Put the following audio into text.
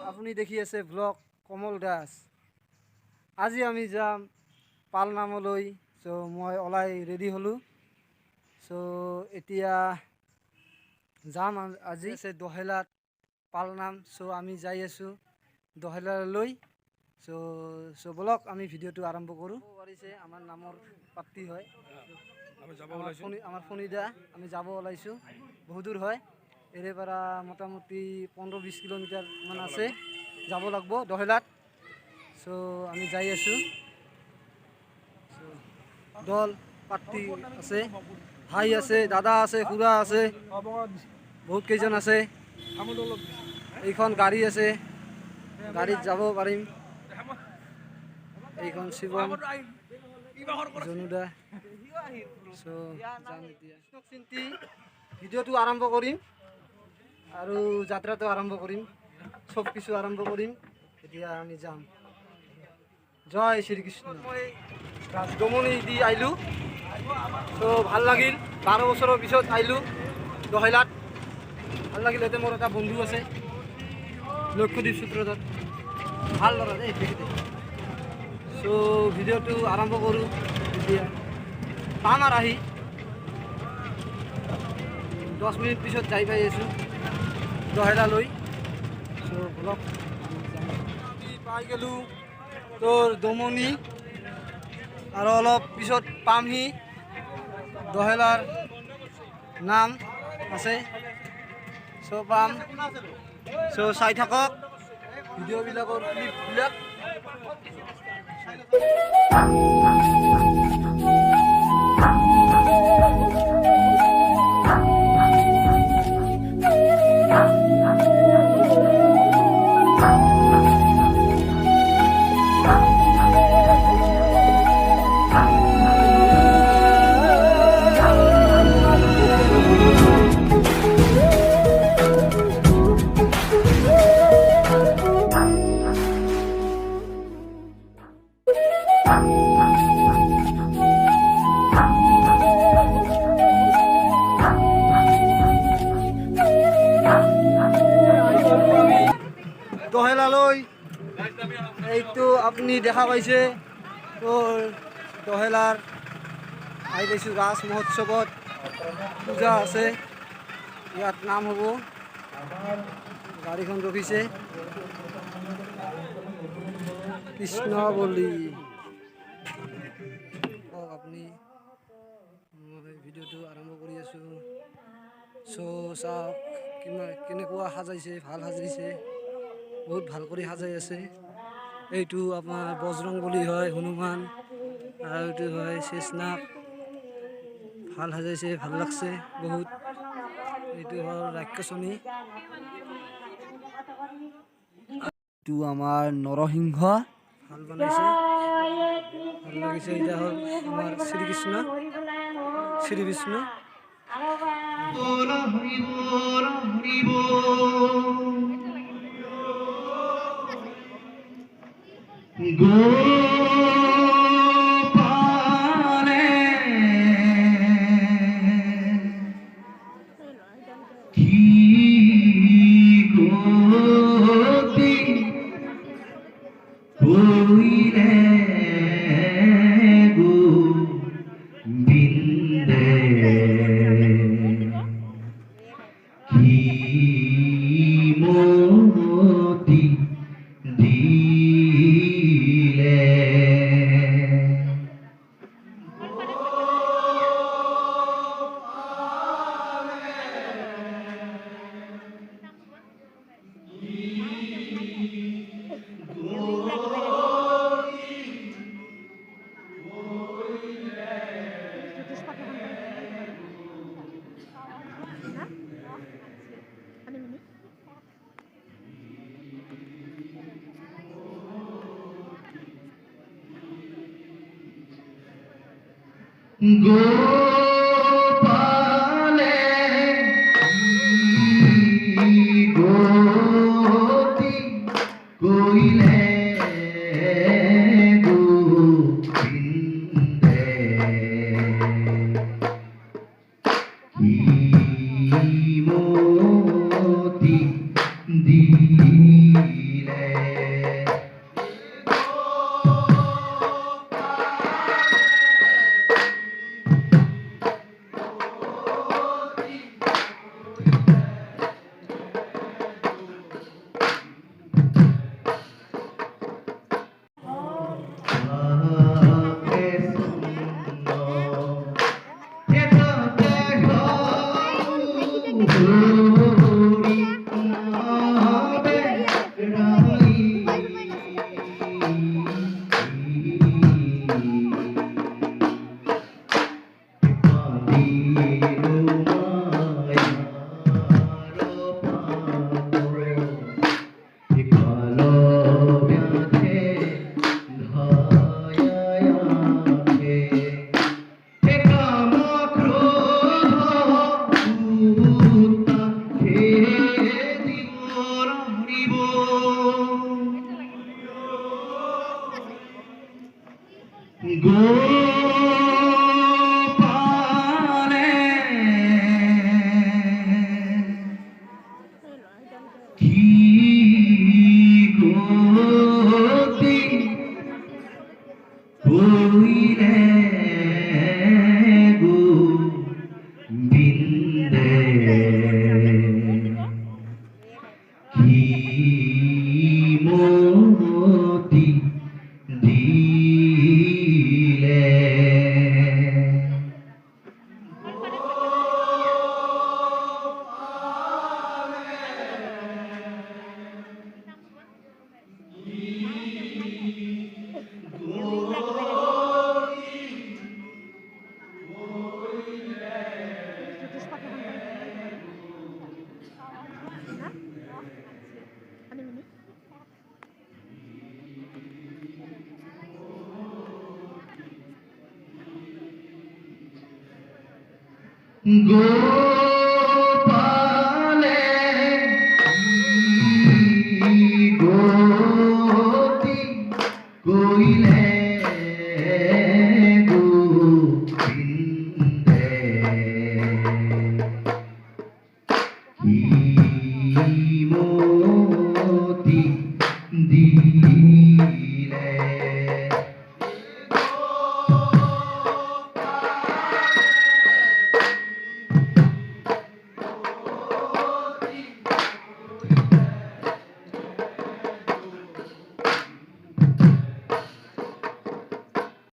আপুনি দেখি আছে ব্লগ কমল দাস। আজি আমি যাম পালনামলৈ। চ' মই ওলাই ৰেডি হ'লোঁ। চ' এতিয়া যাম আজি আছে দহেলাত পালনাম। চ' আমি যাই আছোঁ দহেলালৈ। চ' বলক আমি ভিডিঅ'টো আৰম্ভ কৰোঁ। পাৰিছে আমাৰ নামৰ পাত্ৰী হয়, আমাৰ ফণিদা। আমি যাব ওলাইছোঁ, বহুত দূৰ হয়। এৰে পৰা মোটামুটি 15-20 কিলোমিটাৰ মান আছে, যাব লাগিব দহেলাত। চ' আমি যাই আছোঁ। দল পাত্ৰী আছে, ভাই আছে, দাদা আছে, খুৰা আছে, বহুত কেইজন আছে। এইখন গাড়ী আছে, গাড়ীত যাব পাৰিম। এইখন শিৱম, জনুদা। চ' যাম এতিয়া চিন্তি ভিডিঅ'টো আৰম্ভ কৰিম আৰু যাত্ৰাটো আৰম্ভ কৰিম, চব কিছু আৰম্ভ কৰিম। এতিয়া আমি যাম। জয় শ্ৰীকৃষ্ণ। মই ৰাজদমনি দি আহিলোঁ। চ' ভাল লাগিল, 12 বছৰৰ পিছত আহিলোঁ দহেলাত। ভাল লাগিল। ইয়াতে মোৰ এটা বন্ধু আছে, লক্ষ্যদ্বীপ সূত্ৰধৰ, ভাল ল'ৰা দেই তেখেতে। চ' ভিডিঅ'টো আৰম্ভ কৰোঁ এতিয়া। পাম আৰু আহি 10 মিনিট পিছত যাই পাই আছোঁ দহেলালৈ। চ' বলক আমি পাই গ'লোঁ তোৰ দমনি, আৰু অলপ পিছত পামহি দহেলাৰ নাম আছে। চ' পাম। চ' চাই থাকক ভিডিঅ'বিলাকৰ ক্লিপবিলাক। দহেলালৈ এইটো আপুনি দেখা পাইছে, তোৰ দহেলাৰ আহি পাইছোঁ। ৰাস মহোৎসৱত পূজা আছে, ইয়াত নাম হ'ব। গাড়ীখন ৰখিছে, কৃষ্ণ বুলি আপুনি। মই ভিডিঅ'টো আৰম্ভ কৰি আছোঁ। চ' চাওক কেনেকুৱা সাজাইছে, ভাল সাজাইছে, বহুত ভাল কৰি সাজাই আছে। এইটো আপোনাৰ বজৰংবলী হয়, হনুমান, আৰু এইটো হয় শেষনাগ। ভাল সাজাইছে, ভাল লাগছে বহুত। এইটো হ'ল ৰাক্ষসনী, এইটো আমাৰ নৰসিংহ। ভাল বনাইছে, ভাল লাগিছে। এতিয়া হ'ল আমাৰ শ্ৰীকৃষ্ণ, শ্ৰী বিষ্ণু। গোপালে কি গতি হইলে গোবিন্দে, কি মতি দিলে। গোপালে গতি কইলে গোবিন্দে, কি দিলে গোপালে কি গতি হইলে গোবিন্দে কি মতি দিলে go